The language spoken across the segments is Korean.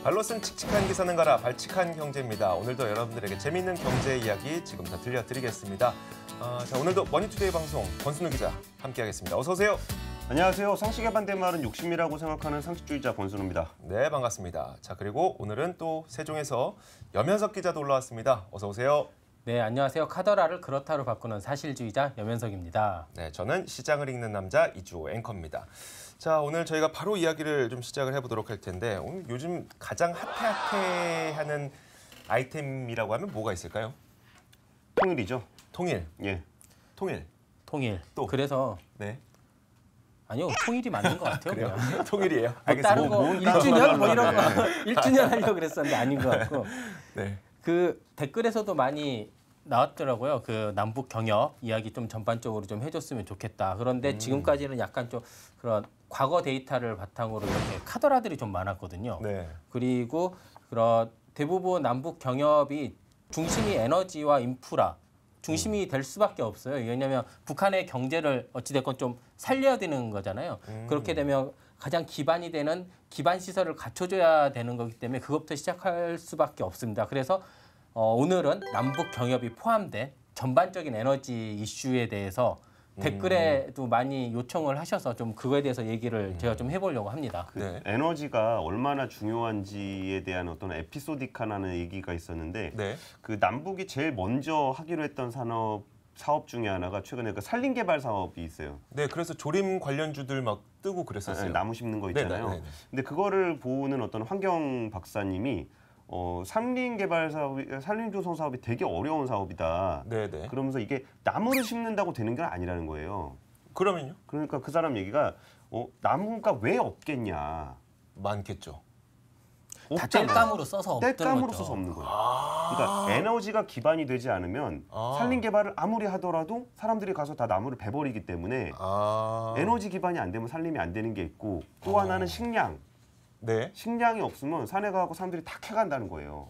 발로 쓴 칙칙한 기사는 가라 발칙한 경제입니다. 오늘도 여러분들에게 재미있는 경제 이야기 지금부터 들려드리겠습니다. 자, 오늘도 머니투데이 방송 권순우 기자 함께하겠습니다. 어서 오세요. 안녕하세요. 상식에 반대말은 욕심이라고 생각하는 상식주의자 권순우입니다. 네, 반갑습니다. 자, 그리고 오늘은 또 세종에서 염현석 기자도 올라왔습니다. 어서 오세요. 네, 안녕하세요. 카더라를 그렇다로 바꾸는 사실주의자 염현석입니다. 네, 저는 시장을 읽는 남자 이주호 앵커입니다. 자, 오늘 저희가 바로 이야기를 좀 시작을 해보도록 할 텐데 오늘 요즘 가장 핫해하는 아이템이라고 하면 뭐가 있을까요? 통일이죠. 통일. 예. 통일. 통일. 또. 그래서 네. 아니요, 통일이 맞는 것 같아요. 그래요? 그냥. 통일이에요. 뭐 알겠습니다. 다른 거 1주년 뭐 이런 거 1주년 하려고 그랬었는데 아닌 것 같고. 네. 그 댓글에서도 많이 나왔더라고요. 그 남북 경협 이야기 좀 전반적으로 좀 해줬으면 좋겠다. 그런데 지금까지는 약간 좀 그런 과거 데이터를 바탕으로 이렇게 카더라들이 좀 많았거든요. 네. 그리고 그런 대부분 남북 경협이 중심이 에너지와 인프라 중심이 될 수밖에 없어요. 왜냐하면 북한의 경제를 어찌됐건 좀 살려야 되는 거잖아요. 그렇게 되면 가장 기반이 되는 기반 시설을 갖춰줘야 되는 거기 때문에 그것부터 시작할 수밖에 없습니다. 그래서 오늘은 남북 경협이 포함된 전반적인 에너지 이슈에 대해서 댓글에도 많이 요청을 하셔서 좀 그거에 대해서 얘기를 제가 좀 해보려고 합니다. 네. 에너지가 얼마나 중요한지에 대한 어떤 에피소딕하나는 얘기가 있었는데 네. 그 남북이 제일 먼저 하기로 했던 사업 중에 하나가 최근에 그 산林개발 사업이 있어요. 네, 그래서 조림 관련주들 막 뜨고 그랬었어요. 나무 심는 거 있잖아요. 네네. 근데 그거를 보는 어떤 환경 박사님이 산林개발 사업이, 산림조성 사업이 되게 어려운 사업이다. 네네. 그러면서 이게 나무를 심는다고 되는 게 아니라는 거예요. 그러면요? 그러니까 그 사람 얘기가 나무가 왜 없겠냐. 많겠죠. 다 없잖아요. 땔감으로 써서 없는 땔감으로 거죠. 써서 없는 거예요. 그러니까 에너지가 기반이 되지 않으면 산림 개발을 아무리 하더라도 사람들이 가서 다 나무를 베버리기 때문에 에너지 기반이 안 되면 산림이 안 되는 게 있고 또 하나는 식량. 네. 식량이 없으면 산에 가고 사람들이 다 캐간다는 거예요.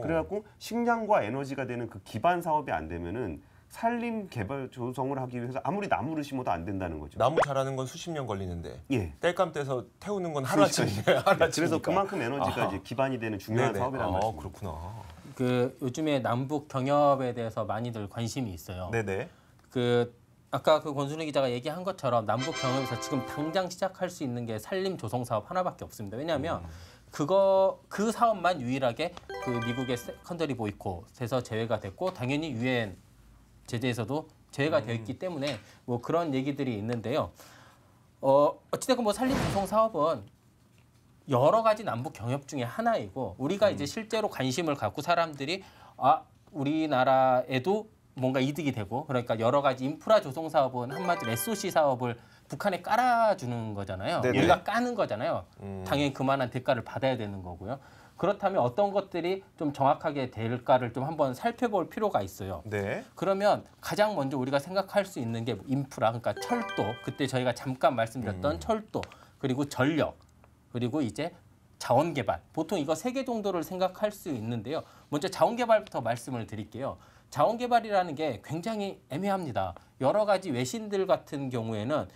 그래갖고 식량과 에너지가 되는 그 기반 사업이 안 되면은 산림 개발 조성을 하기 위해서 아무리 나무를 심어도 안 된다는 거죠. 나무 자라는 건 수십 년 걸리는데 예. 땔감 떼서 태우는 건 하루아침이에요. 그래서 그만큼 에너지가 이제 기반이 되는 중요한 사업이란 말이죠. 그렇구나. 그 요즘에 남북 경협에 대해서 많이들 관심이 있어요. 네네. 그 아까 그 권순우 기자가 얘기한 것처럼 남북 경협에서 지금 당장 시작할 수 있는 게 산림 조성 사업 하나밖에 없습니다. 왜냐하면 그 사업만 유일하게 그 미국의 세컨더리 보이콧에서 제외가 됐고 당연히 유엔 제재에서도 제외가 되어 있기 때문에 뭐 그런 얘기들이 있는데요. 어찌됐건 뭐 산림 조성 사업은 여러 가지 남북 경협 중에 하나이고 우리가 이제 실제로 관심을 갖고 사람들이 우리나라에도 뭔가 이득이 되고 그러니까 여러 가지 인프라 조성 사업은 한마디로 SOC 사업을 북한에 깔아주는 거잖아요. 네네. 우리가 까는 거잖아요. 당연히 그만한 대가를 받아야 되는 거고요. 그렇다면 어떤 것들이 좀 정확하게 될까를 좀 한번 살펴볼 필요가 있어요. 네. 그러면 가장 먼저 우리가 생각할 수 있는 게 인프라, 그러니까 철도, 그때 저희가 잠깐 말씀드렸던 철도, 그리고 전력, 그리고 이제 자원개발. 보통 이거 3개 정도를 생각할 수 있는데요. 먼저 자원개발부터 말씀을 드릴게요. 자원개발이라는 게 굉장히 애매합니다. 여러 가지 외신들 같은 경우에는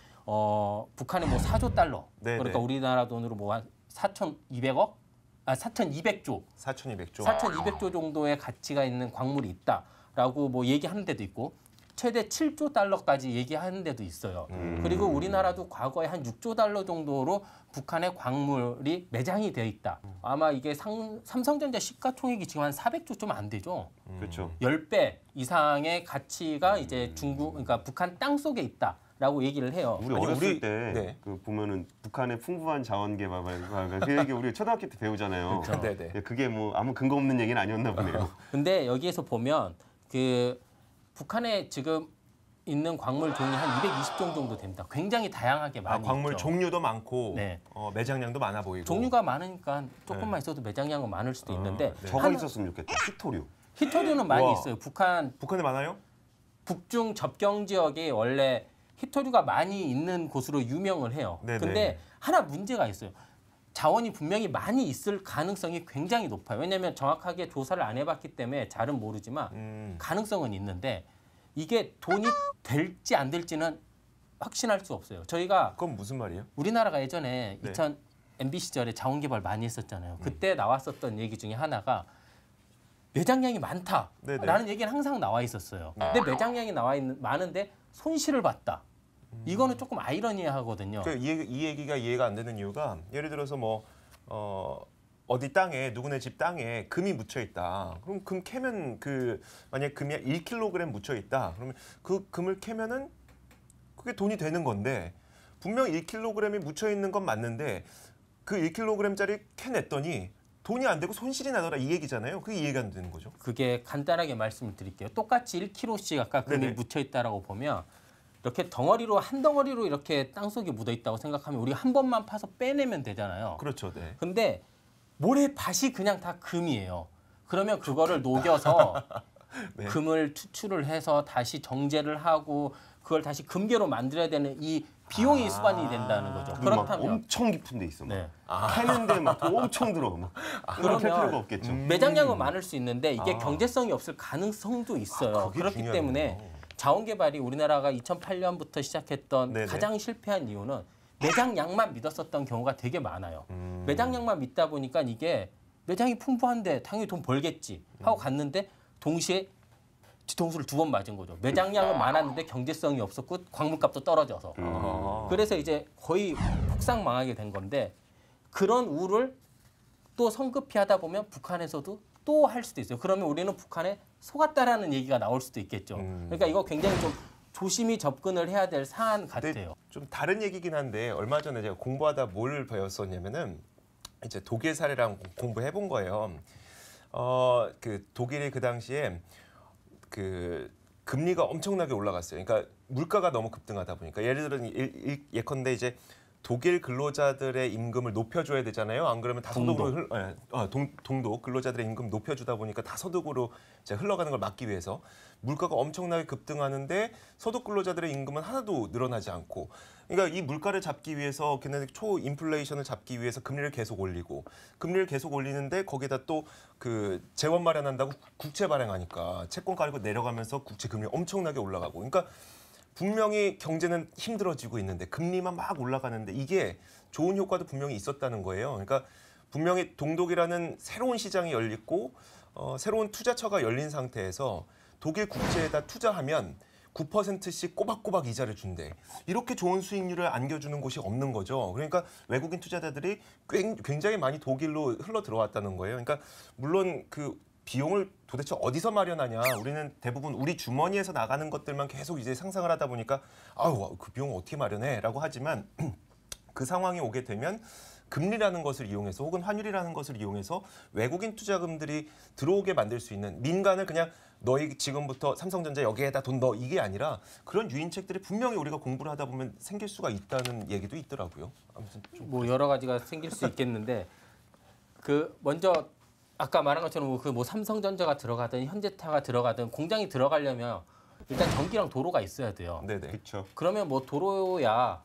북한의 뭐 4조 달러, 네네. 그러니까 우리나라 돈으로 뭐 한 4,200억? 4,200조. 4,200조. 4,200조 정도의 가치가 있는 광물이 있다라고 뭐 얘기하는 데도 있고 최대 7조 달러까지 얘기하는 데도 있어요. 그리고 우리나라도 과거에 한 6조 달러 정도로 북한의 광물이 매장이 되어 있다. 아마 이게 삼성전자 시가총액이 지금 한 400조 좀 안 되죠. 그렇죠. 10배 이상의 가치가 이제 그러니까 북한 땅 속에 있다. 라고 얘기를 해요. 우리 아니, 어렸을 우리- 때 네. 그 보면은 북한의 풍부한 자원 개발 그 얘기 우리 초등학교 때 배우잖아요. 네네. 그게 뭐 아무 근거 없는 얘기는 아니었나 보네요. 근데 여기에서 보면 그 북한에 지금 있는 광물 종이 한 220종 정도 됩니다. 굉장히 다양하게 많이 광물 있죠. 종류도 많고 네. 매장량도 많아 보이고. 종류가 많으니까 조금만 있어도 매장량은 많을 수도 있는데 네. 저거 있었으면 좋겠다. 히토류. 히토류는 많이 우와. 있어요. 북한 북한에 많아요? 북중 접경 지역이 원래 히토류가 많이 있는 곳으로 유명을 해요. 네네. 근데 하나 문제가 있어요. 자원이 분명히 많이 있을 가능성이 굉장히 높아요. 왜냐하면 정확하게 조사를 안 해봤기 때문에 잘은 모르지만 가능성은 있는데 이게 돈이 될지 안 될지는 확신할 수 없어요. 저희가 그건 무슨 말이에요? 우리나라가 예전에 네. MB 시절에 자원개발 많이 했었잖아요. 그때 나왔었던 얘기 중에 하나가 매장량이 많다라는 얘기는 항상 나와 있었어요. 근데 매장량이 많은데 손실을 봤다. 이거는 조금 아이러니하거든요. 이 얘기가 이해가 안 되는 이유가 예를 들어서 뭐 어디 땅에 누구네 집 땅에 금이 묻혀 있다. 그럼 금 캐면 만약 금이 1kg 묻혀 있다. 그러면 그 금을 캐면은 그게 돈이 되는 건데 분명 1kg이 묻혀 있는 건 맞는데 그 1kg짜리 캐냈더니 돈이 안 되고 손실이 나더라 이 얘기잖아요. 그게 이해가 안 되는 거죠. 그게 간단하게 말씀을 드릴게요. 똑같이 1kg씩 아까 금이 네네. 묻혀 있다라고 보면 이렇게 한 덩어리로 이렇게 땅속에 묻어 있다고 생각하면 우리가 한 번만 파서 빼내면 되잖아요. 그렇죠. 네. 근데 모래밭이 그냥 다 금이에요. 그러면 그거를 녹여서 네. 금을 추출을 해서 다시 정제를 하고 그걸 다시 금괴로 만들어야 되는 이 비용이 수반이 된다는 거죠. 그리고 막 그렇다면 엄청 깊은 데 있어. 네. 캐는데 막 엄청 들어. 그럼 캘 필요가 없겠죠. 매장량은 많을 수 있는데 이게 경제성이 없을 가능성도 있어요. 그게 그렇기 중요하군요. 때문에 자원개발이 우리나라가 2008년부터 시작했던 네네. 가장 실패한 이유는 매장량만 믿었었던 경우가 되게 많아요. 매장량만 믿다 보니까 이게 매장이 풍부한데 당연히 돈 벌겠지 하고 갔는데 동시에 뒤통수를 2번 맞은 거죠. 매장량은 많았는데 경제성이 없었고 광물값도 떨어져서. 그래서 이제 거의 폭삭 망하게 된 건데 그런 우를 또 성급히 하다 보면 북한에서도 또 할 수도 있어요. 그러면 우리는 북한에 속았다라는 얘기가 나올 수도 있겠죠. 그러니까 이거 굉장히 좀 조심히 접근을 해야 될 사안 같아요. 좀 다른 얘기긴 한데 얼마 전에 제가 공부하다 뭘 배웠었냐면은 이제 독일 사례랑 공부해 본 거예요. 그 독일이 그 당시에 그 금리가 엄청나게 올라갔어요. 그러니까 물가가 너무 급등하다 보니까 예를 들어 예컨대 이제 독일 근로자들의 임금을 높여줘야 되잖아요. 안 그러면 다소득으로 동독 근로자들의 임금 높여주다 보니까 다소득으로 이제 흘러가는 걸 막기 위해서 물가가 엄청나게 급등하는데 소득 근로자들의 임금은 하나도 늘어나지 않고, 그러니까 이 물가를 잡기 위해서 걔네들 초인플레이션을 잡기 위해서 금리를 계속 올리고 금리를 계속 올리는데 거기다 또 그 재원 마련한다고 국채 발행하니까 채권 가지고 내려가면서 국채 금리 엄청나게 올라가고, 그러니까 분명히 경제는 힘들어지고 있는데 금리만 막 올라가는데 이게 좋은 효과도 분명히 있었다는 거예요. 그러니까 분명히 동독이라는 새로운 시장이 열리고 새로운 투자처가 열린 상태에서 독일 국채에다 투자하면 9%씩 꼬박꼬박 이자를 준대. 이렇게 좋은 수익률을 안겨주는 곳이 없는 거죠. 그러니까 외국인 투자자들이 굉장히 많이 독일로 흘러 들어왔다는 거예요. 그러니까 물론 그 비용을 도대체 어디서 마련하냐. 우리는 대부분 우리 주머니에서 나가는 것들만 계속 이제 상상을 하다 보니까 아유, 그 비용을 어떻게 마련해?라고 하지만 그 상황이 오게 되면 금리라는 것을 이용해서 혹은 환율이라는 것을 이용해서 외국인 투자금들이 들어오게 만들 수 있는, 민간을 그냥 너희 지금부터 삼성전자 여기에다 돈 넣어 이게 아니라 그런 유인책들이 분명히 우리가 공부를 하다 보면 생길 수가 있다는 얘기도 있더라고요. 아무튼 좀 뭐 여러 가지가 생길 수 있겠는데 그 먼저 아까 말한 것처럼 그 뭐 삼성전자가 들어가든 현대차가 들어가든 공장이 들어가려면 일단 전기랑 도로가 있어야 돼요. 네네. 그렇죠. 그러면 뭐 도로야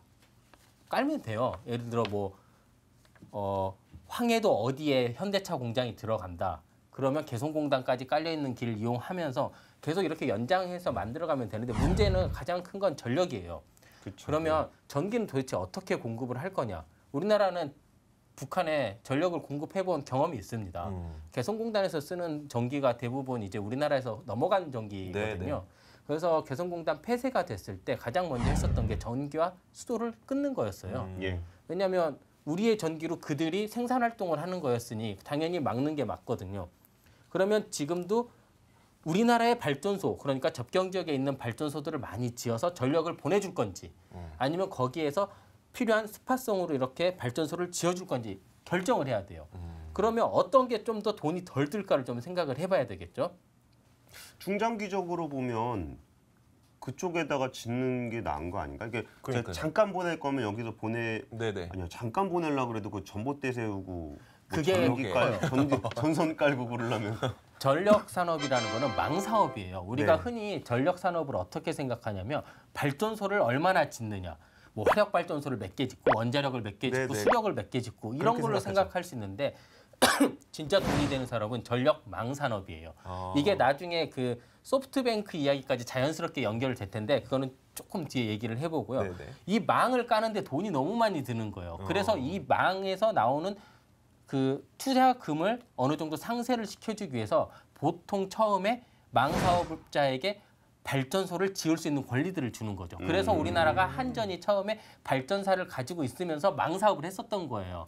깔면 돼요. 예를 들어 뭐 황해도 어디에 현대차 공장이 들어간다. 그러면 개성공단까지 깔려 있는 길을 이용하면서 계속 이렇게 연장해서 만들어가면 되는데 문제는 가장 큰 건 전력이에요. 그렇죠. 그러면 전기는 도대체 어떻게 공급을 할 거냐? 우리나라는 북한에 전력을 공급해본 경험이 있습니다. 개성공단에서 쓰는 전기가 대부분 이제 우리나라에서 넘어간 전기거든요. 네네. 그래서 개성공단 폐쇄가 됐을 때 가장 먼저 했었던 게 전기와 수도를 끊는 거였어요. 예. 왜냐하면 우리의 전기로 그들이 생산 활동을 하는 거였으니 당연히 막는 게 맞거든요. 그러면 지금도 우리나라의 발전소, 그러니까 접경 지역에 있는 발전소들을 많이 지어서 전력을 보내줄 건지 아니면 거기에서 필요한 스팟성으로 이렇게 발전소를 지어줄 건지 결정을 해야 돼요. 그러면 어떤 게 좀 더 돈이 덜 들까를 좀 생각을 해봐야 되겠죠. 중장기적으로 보면 그쪽에다가 짓는 게 나은 거 아닌가? 이게 그러니까요. 잠깐 보낼 거면 여기서 네네. 아니요, 잠깐 보내려고 그래도 그 전봇대 세우고 뭐 그게 전선 깔고 그러려면 전력 산업이라는 거는 망사업이에요. 우리가 네. 흔히 전력 산업을 어떻게 생각하냐면 발전소를 얼마나 짓느냐. 뭐 화력 발전소를 몇 개 짓고 원자력을 몇 개 짓고 네네. 수력을 몇 개 짓고 이런 그렇게 걸로 생각하죠. 생각할 수 있는데 진짜 돈이 되는 산업은 전력망 산업이에요. 이게 나중에 그 소프트뱅크 이야기까지 자연스럽게 연결될 텐데 그거는 조금 뒤에 얘기를 해보고요. 네네. 이 망을 까는데 돈이 너무 많이 드는 거예요. 그래서 이 망에서 나오는 그 투자금을 어느 정도 상쇄를 시켜주기 위해서 보통 처음에 망 사업자에게 발전소를 지을 수 있는 권리들을 주는 거죠. 그래서 우리나라가 한전이 처음에 발전사를 가지고 있으면서 망 사업을 했었던 거예요.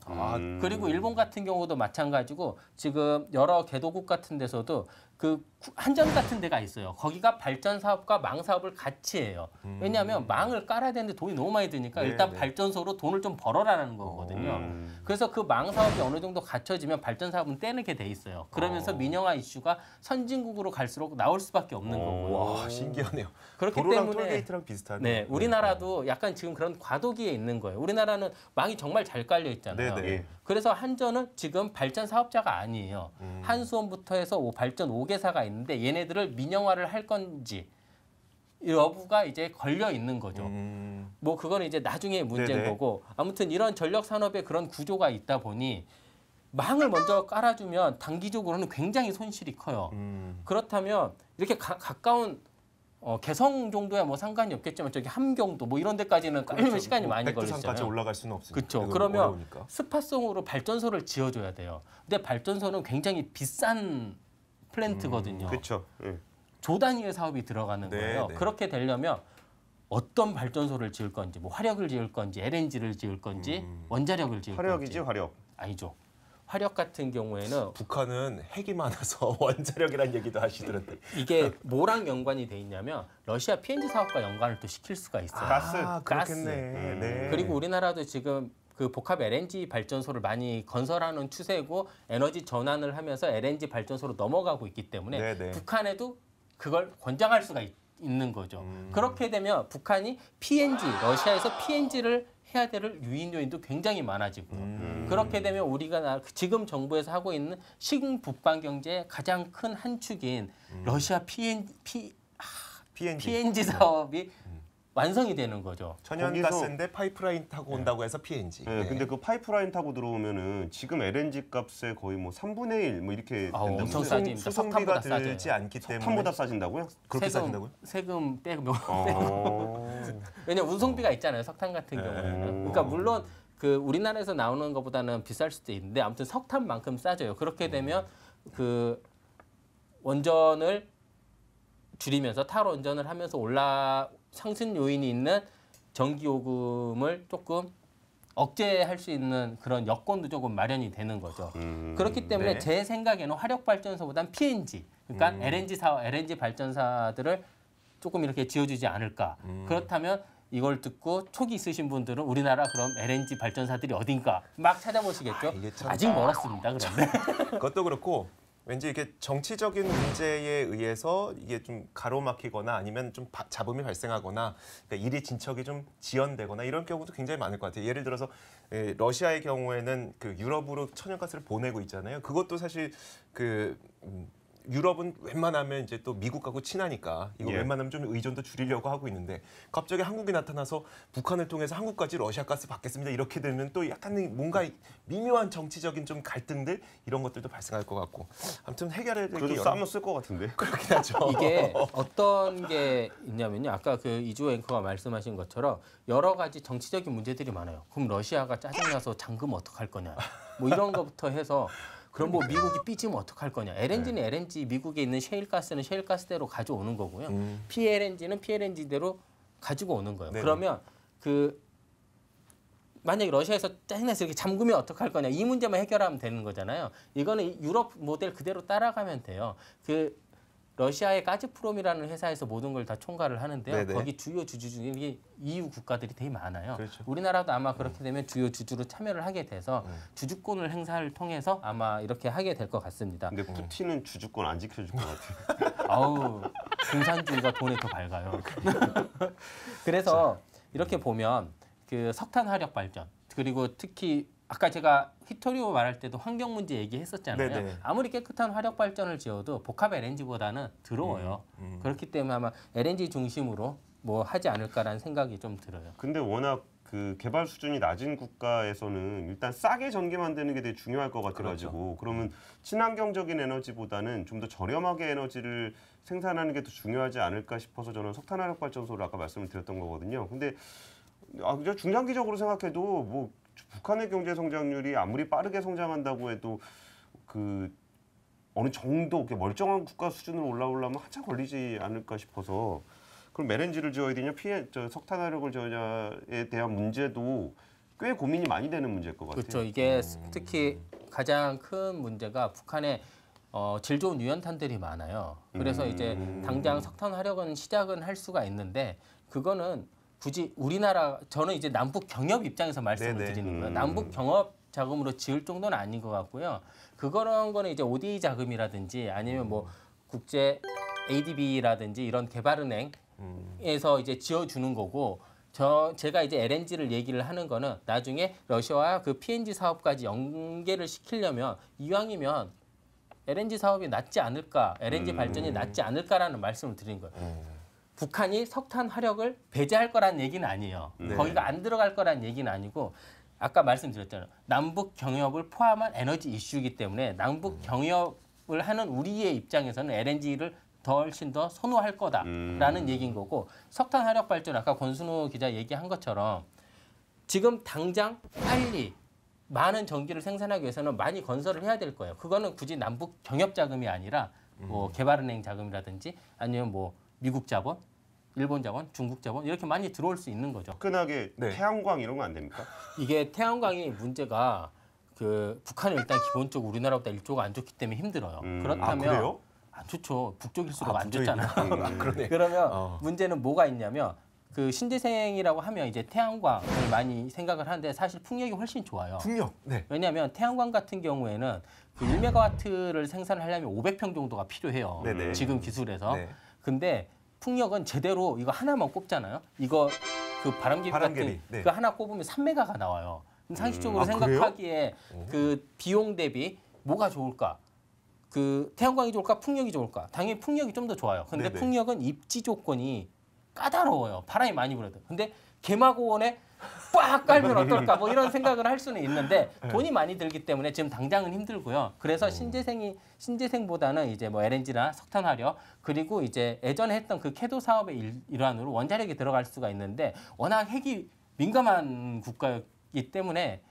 그리고 일본 같은 경우도 마찬가지고 지금 여러 개도국 같은 데서도 그 한전 같은 데가 있어요. 거기가 발전 사업과 망 사업을 같이 해요. 왜냐하면 망을 깔아야 되는데 돈이 너무 많이 드니까 네, 일단 네. 발전소로 돈을 좀 벌어라는 거거든요. 그래서 그 망 사업이 어느 정도 갖춰지면 발전 사업은 떼내게 돼 있어요. 그러면서 민영화 이슈가 선진국으로 갈수록 나올 수밖에 없는 거고요. 와, 신기하네요. 그렇기 도로랑 때문에 톨게이트랑 비슷하네요. 네, 우리나라도 약간 지금 그런 과도기에 있는 거예요. 우리나라는 망이 정말 잘 깔려 있잖아요. 네네. 그래서 한전은 지금 발전 사업자가 아니에요. 한수원부터 해서 발전 5개사가 있는데 얘네들을 민영화를 할 건지 여부가 이제 걸려 있는 거죠. 뭐 그거는 이제 나중에 문제인 네네. 거고 아무튼 이런 전력 산업에 그런 구조가 있다 보니 망을 먼저 깔아주면 단기적으로는 굉장히 손실이 커요. 그렇다면 이렇게 가까운 개성 정도야 뭐 상관이 없겠지만 저기 함경도 뭐 이런 데까지는 깔려면 시간이 많이 백두산까지 걸리잖아요. 올라갈 수는 없으니까. 그렇죠. 그건 그러면 어려우니까. 스팟성으로 발전소를 지어줘야 돼요. 근데 발전소는 굉장히 비싼 플랜트거든요. 그렇죠. 예. 조 단위의 사업이 들어가는 네, 거예요. 네. 그렇게 되려면 어떤 발전소를 지을 건지, 뭐 화력을 지을 건지, LNG를 지을 건지, 원자력을 지을 화력이지 건지. 화력. 아니죠. 화력 같은 경우에는 북한은 핵이 많아서 원자력이라는 얘기도 하시더라고요. 이게 뭐랑 연관이 돼 있냐면 러시아 PNG 사업과 연관을 또 시킬 수가 있어요. 가스. 그렇겠네. 네. 그리고 우리나라도 지금 그 복합 LNG 발전소를 많이 건설하는 추세고 에너지 전환을 하면서 LNG 발전소로 넘어가고 있기 때문에 네네. 북한에도 그걸 권장할 수가 있는 거죠. 그렇게 되면 북한이 PNG, 러시아에서 PNG를 해야 될 유인 요인도 굉장히 많아지고요. 그렇게 되면 우리가 지금 정부에서 하고 있는 신북방 경제의 가장 큰 한 축인 러시아 PNG 사업이 완성이 되는 거죠. 천연가스인데 파이프라인 타고 온다고 해서 PNG. 네, 근데 그 파이프라인 타고 들어오면은 지금 LNG 값의 거의 뭐 3분의 1 뭐 이렇게 된다고. 엄청 싸집니다. 수송비가 석탄보다 싸져요. 들지 않기 때문에 석탄보다 싸진다고요? 그렇게 싸진다고요? 세금 빼고 어. 왜냐면 운송비가 있잖아요. 석탄 같은 경우에는. 그러니까 물론 그 우리나라에서 나오는 것보다는 비쌀 수도 있는데 아무튼 석탄만큼 싸져요. 그렇게 되면 그 원전을 줄이면서 탈원전을 하면서 상승 요인이 있는 전기 요금을 조금 억제할 수 있는 그런 여건도 조금 마련이 되는 거죠. 그렇기 때문에 네. 제 생각에는 화력 발전소보단 PNG, 그러니까 LNG 발전사들을 조금 이렇게 지어주지 않을까. 그렇다면 이걸 듣고 촉이 있으신 분들은 우리나라 그럼 LNG 발전사들이 어딘가 막 찾아보시겠죠. 이게 참- 아직 멀었습니다. 그런데 그것도 그렇고 왠지 이게 정치적인 문제에 의해서 이게 좀 가로막히거나 아니면 좀 잡음이 발생하거나 그러니까 일이 진척이 좀 지연되거나 이런 경우도 굉장히 많을 것 같아요. 예를 들어서 러시아의 경우에는 그 유럽으로 천연가스를 보내고 있잖아요. 그것도 사실 그 유럽은 웬만하면 이제 또 미국하고 친하니까 이거 예. 웬만하면 좀 의존도 줄이려고 하고 있는데 갑자기 한국이 나타나서 북한을 통해서 한국까지 러시아 가스 받겠습니다 이렇게 되면 또 약간 뭔가 미묘한 정치적인 좀 갈등들 이런 것들도 발생할 것 같고 아무튼 해결해야 될 게 그래도 싸면 쓸 것 같은데. 그렇긴 하죠. 이게 어떤 게 있냐면요. 아까 그 이주호 앵커가 말씀하신 것처럼 여러 가지 정치적인 문제들이 많아요. 그럼 러시아가 짜증나서 잠금 어떡할 거냐. 뭐 이런 것부터 해서 그럼 뭐 미국이 삐지면 어떡할 거냐. LNG는 LNG, 미국에 있는 셰일가스는 셰일가스대로 가져오는 거고요. PLNG는 PLNG대로 가지고 오는 거예요. 네네. 그러면 그 만약에 러시아에서 짜증나서 이렇게 잠그면 어떡할 거냐. 이 문제만 해결하면 되는 거잖아요. 이거는 유럽 모델 그대로 따라가면 돼요. 그 러시아의 가즈프롬이라는 회사에서 모든 걸 다 총괄을 하는데요. 네네. 거기 주요 주주 중에 EU 국가들이 되게 많아요. 그렇죠. 우리나라도 아마 그렇게 되면 주요 주주로 참여를 하게 돼서 주주권을 행사를 통해서 아마 이렇게 하게 될 것 같습니다. 근데 푸틴은 주주권 안 지켜줄 것 같아요. 아우 공산주의가 돈에 더 밝아요. 그래서 이렇게 보면 그 석탄 화력 발전 그리고 특히 아까 제가 휘토리오 말할 때도 환경 문제 얘기했었잖아요. 네네. 아무리 깨끗한 화력 발전을 지어도 복합 LNG보다는 더러워요. 그렇기 때문에 아마 LNG 중심으로 뭐 하지 않을까라는 생각이 좀 들어요. 근데 워낙 그 개발 수준이 낮은 국가에서는 일단 싸게 전기 만드는 게 되게 중요할 것 같아가지고 그러면 친환경적인 에너지보다는 좀 더 저렴하게 에너지를 생산하는 게 더 중요하지 않을까 싶어서 저는 석탄화력 발전소를 아까 말씀을 드렸던 거거든요. 근데 그냥 중장기적으로 생각해도 뭐 북한의 경제 성장률이 아무리 빠르게 성장한다고 해도 그 어느 정도 이렇게 멀쩡한 국가 수준으로 올라오려면 한참 걸리지 않을까 싶어서 그럼 LNG를 지어야 되냐 석탄화력을 지어야에 대한 문제도 꽤 고민이 많이 되는 문제일 것 같아요. 그렇죠. 이게 특히 가장 큰 문제가 북한에 질 좋은 유연탄들이 많아요. 그래서 이제 당장 석탄 화력은 시작은 할 수가 있는데 그거는 굳이 우리나라 저는 이제 남북 경협 입장에서 말씀을 네네. 드리는 거예요. 남북 경협 자금으로 지을 정도는 아닌 것 같고요. 그런 거는 이제 ODA 자금이라든지 아니면 뭐 국제 ADB라든지 이런 개발은행에서 이제 지어주는 거고 제가 이제 LNG를 얘기를 하는 거는 나중에 러시아와 그 PNG 사업까지 연계를 시키려면 이왕이면 LNG 사업이 낫지 않을까, LNG 발전이 낫지 않을까라는 말씀을 드린 거예요. 북한이 석탄 화력을 배제할 거라는 얘기는 아니에요. 네. 거기가 안 들어갈 거라는 얘기는 아니고 아까 말씀드렸잖아요. 남북 경협을 포함한 에너지 이슈이기 때문에 남북 경협을 하는 우리의 입장에서는 LNG를 훨씬 더 선호할 거다라는 얘기인 거고 석탄 화력 발전 아까 권순우 기자 얘기한 것처럼 지금 당장 빨리 많은 전기를 생산하기 위해서는 많이 건설을 해야 될 거예요. 그거는 굳이 남북 경협 자금이 아니라 뭐 개발은행 자금이라든지 아니면 뭐 미국 자본, 일본 자본, 중국 자본 이렇게 많이 들어올 수 있는 거죠. 화끈하게 네. 태양광 이런 거 안 됩니까? 이게 태양광이 문제가 그 북한은 일단 기본적으로 우리나라보다 일조가 안 좋기 때문에 힘들어요. 그렇다면 그래요? 안 좋죠. 북쪽일수록 안 북쪽이구나. 좋잖아요. 그러네. 그러면 문제는 뭐가 있냐면 그 신재생이라고 하면 이제 태양광을 많이 생각을 하는데 사실 풍력이 훨씬 좋아요. 풍력. 네. 왜냐하면 태양광 같은 경우에는 그 1메가와트를 생산하려면 500평 정도가 필요해요. 네네. 지금 기술에서. 네. 근데 풍력은 제대로 이거 하나만 꼽잖아요. 이거 그 바람개비 바람개비, 같은 네. 그 하나 꼽으면 3메가가 나와요. 상식적으로 아, 생각하기에 그 비용 대비 뭐가 좋을까? 그 태양광이 좋을까? 풍력이 좋을까? 당연히 풍력이 좀 더 좋아요. 근데 네네. 풍력은 입지 조건이 까다로워요. 바람이 많이 불어도. 근데 개마고원에 빡 깔면 어떨까? 뭐 이런 생각을 할 수는 있는데 돈이 많이 들기 때문에 지금 당장은 힘들고요. 그래서 신재생보다는 이제 뭐 LNG나 석탄화력 그리고 이제 예전에 했던 그 캐도 사업의 일환으로 원자력이 들어갈 수가 있는데 워낙 핵이 민감한 국가이기 때문에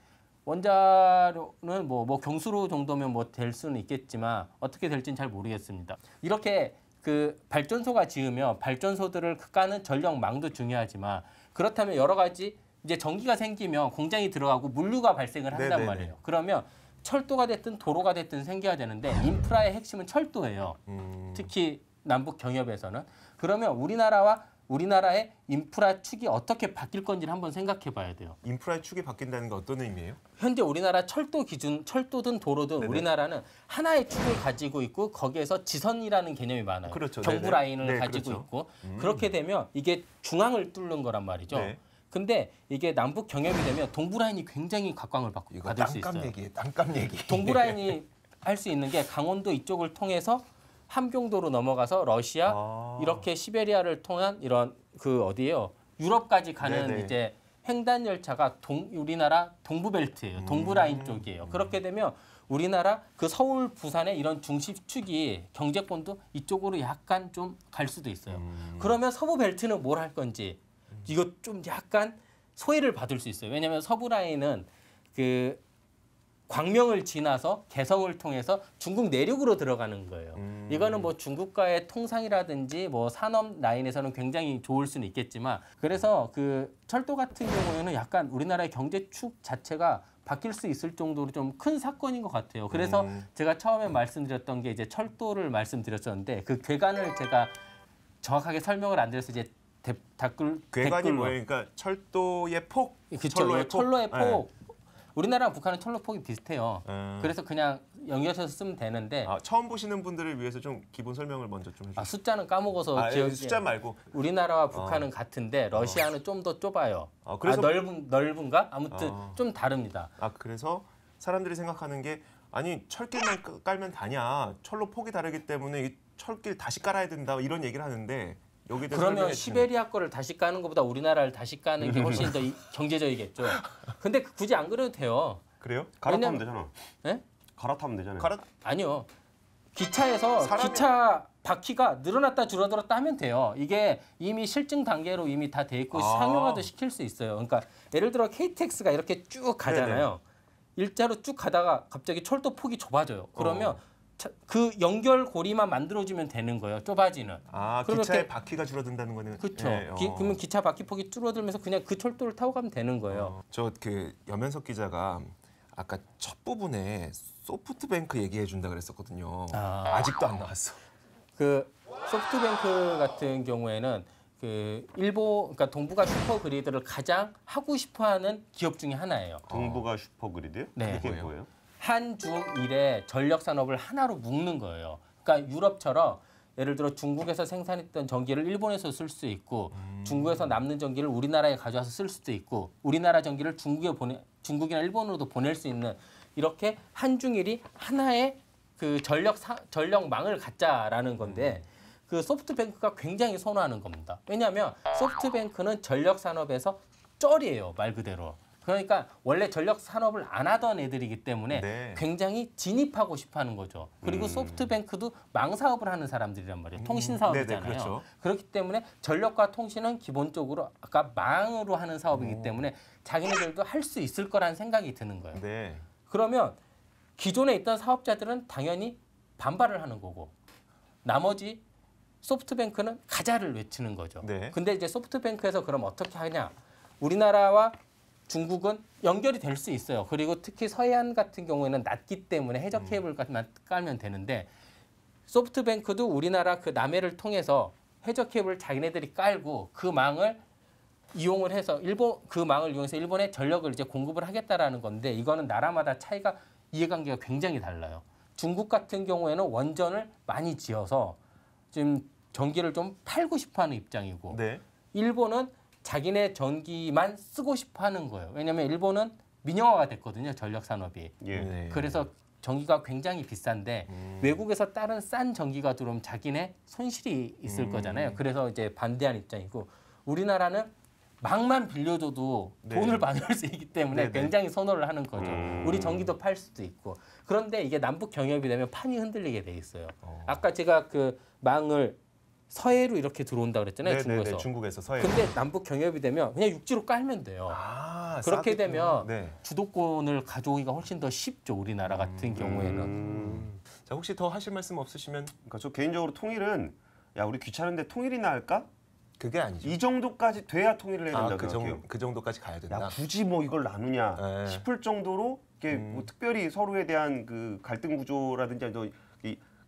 원자로는 뭐 경수로 정도면 뭐 될 수는 있겠지만 어떻게 될지는 잘 모르겠습니다. 이렇게 그 발전소가 지으면 발전소들을 까는 전력망도 중요하지만 그렇다면 여러 가지 이제 전기가 생기면 공장이 들어가고 물류가 발생을 한단 네네네. 말이에요. 그러면 철도가 됐든 도로가 됐든 생겨야 되는데 인프라의 핵심은 철도예요. 특히 남북 경협에서는. 그러면 우리나라의 인프라 축이 어떻게 바뀔 건지를 한번 생각해 봐야 돼요. 인프라의 축이 바뀐다는 게 어떤 의미예요? 현재 우리나라 철도 기준, 철도든 도로든 네네. 우리나라는 하나의 축을 가지고 있고 거기에서 지선이라는 개념이 많아요. 그렇죠. 정부 네네. 라인을 네, 가지고 그렇죠. 있고 그렇게 되면 이게 중앙을 뚫는 거란 말이죠. 네. 근데 이게 남북 경협이 되면 동부 라인이 굉장히 각광을 이거 받을 수 땅값 있어요. 얘기예요. 땅값 얘기. 동부 라인이 할 수 있는 게 강원도 이쪽을 통해서 함경도로 넘어가서 러시아 이렇게 시베리아를 통한 이런 그 어디예요? 유럽까지 가는 네네. 이제 횡단 열차가 우리나라 동부 벨트예요. 동부 라인 쪽이에요. 그렇게 되면 우리나라 그 서울, 부산의 이런 중심축이 경제권도 이쪽으로 약간 좀 갈 수도 있어요. 그러면 서부 벨트는 뭘 할 건지 이거 좀 약간 소외를 받을 수 있어요. 왜냐하면 서부 라인은 그 광명을 지나서 개성을 통해서 중국 내륙으로 들어가는 거예요. 이거는 뭐 중국과의 통상이라든지 뭐 산업 라인에서는 굉장히 좋을 수는 있겠지만 그래서 그 철도 같은 경우에는 약간 우리나라의 경제축 자체가 바뀔 수 있을 정도로 좀 큰 사건인 것 같아요. 그래서 제가 처음에 말씀드렸던 게 이제 철도를 말씀드렸었는데 그 괴간을 제가 정확하게 설명을 안 드려서 이제 괴간이 뭐예요? 그러니까 철도의 폭, 그렇죠. 철로의 폭. 네. 우리나라랑 북한은 철로 폭이 비슷해요. 그래서 그냥 연결해서 쓰면 되는데 처음 보시는 분들을 위해서 좀 기본 설명을 먼저 좀 해주세요. 숫자는 까먹어서 기억이 숫자 말고. 우리나라와 북한은 같은데 러시아는 좀 더 좁아요. 그래서 넓은가? 아무튼 좀 다릅니다. 그래서 사람들이 생각하는 게 아니 철길만 깔면 다냐? 철로 폭이 다르기 때문에 이 철길 다시 깔아야 된다 이런 얘기를 하는데 여기다 그러면 설명해 주시면. 시베리아 거를 다시 까는 것보다 우리나라를 다시 까는 게 훨씬 더 경제적이겠죠. 근데 굳이 안 그래도 돼요. 그래요? 갈아타면 되잖아. 예? 갈아타면 되잖아요. 아니요. 기차에서 기차 바퀴가 늘어났다 줄어들었다 하면 돼요. 이게 이미 실증 단계로 이미 다 돼 있고 상용화도 시킬 수 있어요. 그러니까 예를 들어 KTX가 이렇게 쭉 가잖아요. 일자로 쭉 가다가 갑자기 철도 폭이 좁아져요. 그러면 그 연결고리만 만들어주면 되는 거예요. 좁아지는. 그러면 기차의 바퀴가 줄어든다는 거는. 그렇죠. 예, 그러면 기차 바퀴 폭이 줄어들면서 그냥 그 철도를 타고 가면 되는 거예요. 저 그 염현석 기자가 아까 첫 부분에 소프트뱅크 얘기해 준다 그랬었거든요. 아직도 안 나왔어. 그 소프트뱅크 같은 경우에는 그 그러니까 동북아 슈퍼그리드를 가장 하고 싶어하는 기업 중에 하나예요. 동북아 슈퍼그리드? 네. 그게 뭐예요? 한중일의 전력 산업을 하나로 묶는 거예요. 그러니까 유럽처럼 예를 들어 중국에서 생산했던 전기를 일본에서 쓸 수 있고 중국에서 남는 전기를 우리나라에 가져와서 쓸 수도 있고 우리나라 전기를 중국이나 일본으로도 보낼 수 있는 이렇게 한중일이 하나의 그 전력망을 갖자라는 건데 그 소프트뱅크가 굉장히 선호하는 겁니다. 왜냐하면 소프트뱅크는 전력 산업에서 쩔이에요, 말 그대로. 그러니까 원래 전력 산업을 안 하던 애들이기 때문에 굉장히 진입하고 싶어하는 거죠. 그리고 소프트뱅크도 망 사업을 하는 사람들이란 말이에요. 통신 사업이잖아요. 그렇죠. 그렇기 때문에 전력과 통신은 기본적으로 아까 망으로 하는 사업이기 때문에 자기네들도 할 수 있을 거라는 생각이 드는 거예요. 네. 그러면 기존에 있던 사업자들은 당연히 반발을 하는 거고 나머지 소프트뱅크는 가자를 외치는 거죠. 네. 근데 이제 소프트뱅크에서 그럼 어떻게 하냐? 우리나라와 중국은 연결이 될 수 있어요. 그리고 특히 서해안 같은 경우에는 낮기 때문에 해저 케이블만 깔면 되는데 소프트뱅크도 우리나라 그 남해를 통해서 해저 케이블을 자기네들이 깔고 그 망을 이용을 해서 그 망을 이용해서 일본에 전력을 이제 공급을 하겠다라는 건데 이거는 나라마다 차이가 이해관계가 굉장히 달라요. 중국 같은 경우에는 원전을 많이 지어서 지금 전기를 좀 팔고 싶어하는 입장이고 일본은 자기네 전기만 쓰고 싶어하는 거예요. 왜냐하면 일본은 민영화가 됐거든요. 전력 산업이. 그래서 전기가 굉장히 비싼데 외국에서 다른 싼 전기가 들어오면 자기네 손실이 있을 거잖아요. 그래서 이제 반대하는 입장이고 우리나라는 망만 빌려줘도 돈을 받을 수 있기 때문에 굉장히 선호를 하는 거죠. 우리 전기도 팔 수도 있고. 그런데 이게 남북 경협이 되면 판이 흔들리게 돼 있어요. 아까 제가 그 망을 서해로 이렇게 들어온다 그랬잖아요. 중국에서. 중국에서 서해. 근데 남북 경협이 되면 그냥 육지로 깔면 돼요. 그렇게 되면 주도권을 가져오기가 훨씬 더 쉽죠. 우리나라 같은 경우에는. 자, 혹시 더 하실 말씀 없으시면? 그러니까 저 개인적으로 통일은 야 우리 귀찮은데 통일이나 할까? 그게 아니죠. 이 정도까지 돼야 통일을 해야 된다고 생각해요. 그 정도까지 가야 된다. 야 굳이 뭐 이걸 나누냐 싶을 정도로 이게 뭐 특별히 서로에 대한 그 갈등 구조라든지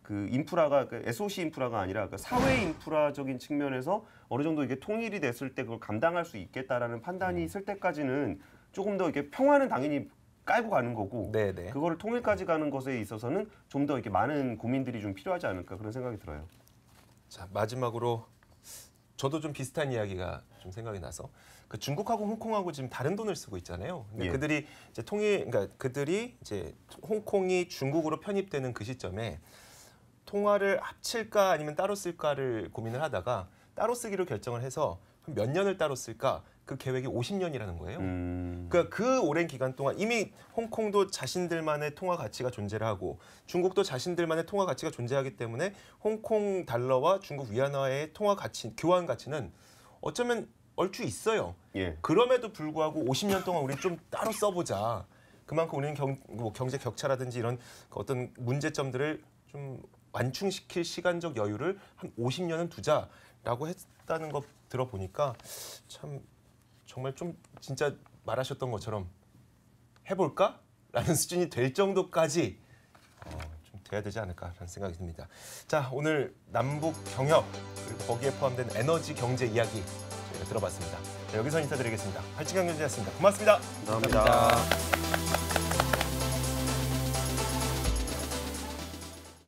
그 인프라가 그 SOC 인프라가 아니라 그 사회 인프라적인 측면에서 어느 정도 이게 통일이 됐을 때 그걸 감당할 수 있겠다라는 판단이 있을 때까지는 조금 더 이게 평화는 당연히 깔고 가는 거고 그거를 통일까지 가는 것에 있어서는 좀 더 이렇게 많은 고민들이 좀 필요하지 않을까 그런 생각이 들어요. 자, 마지막으로 저도 좀 비슷한 이야기가 좀 생각이 나서 그 중국하고 홍콩하고 지금 다른 돈을 쓰고 있잖아요. 근데 그들이 이제 그들이 이제 홍콩이 중국으로 편입되는 그 시점에 통화를 합칠까 아니면 따로 쓸까를 고민을 하다가 따로 쓰기로 결정을 해서 몇 년을 따로 쓸까 그 계획이 50년이라는 거예요. 그러니까 그 오랜 기간 동안 이미 홍콩도 자신들만의 통화 가치가 존재를 하고 중국도 자신들만의 통화 가치가 존재하기 때문에 홍콩 달러와 중국 위안화의 통화 가치, 교환 가치는 어쩌면 얼추 있어요. 그럼에도 불구하고 50년 동안 우리 좀 따로 써보자. 그만큼 우리는 경제 격차라든지 이런 어떤 문제점들을 좀 완충시킬 시간적 여유를 한 50년은 두자라고 했다는 거 들어보니까 참 정말 좀 진짜 말하셨던 것처럼 해볼까라는 수준이 될 정도까지 좀 돼야 되지 않을까라는 생각이 듭니다. 자, 오늘 남북 경협 그리고 거기에 포함된 에너지 경제 이야기 저희가 들어봤습니다. 자, 여기서 인사드리겠습니다. 발칙한 경제였습니다. 고맙습니다. 감사합니다.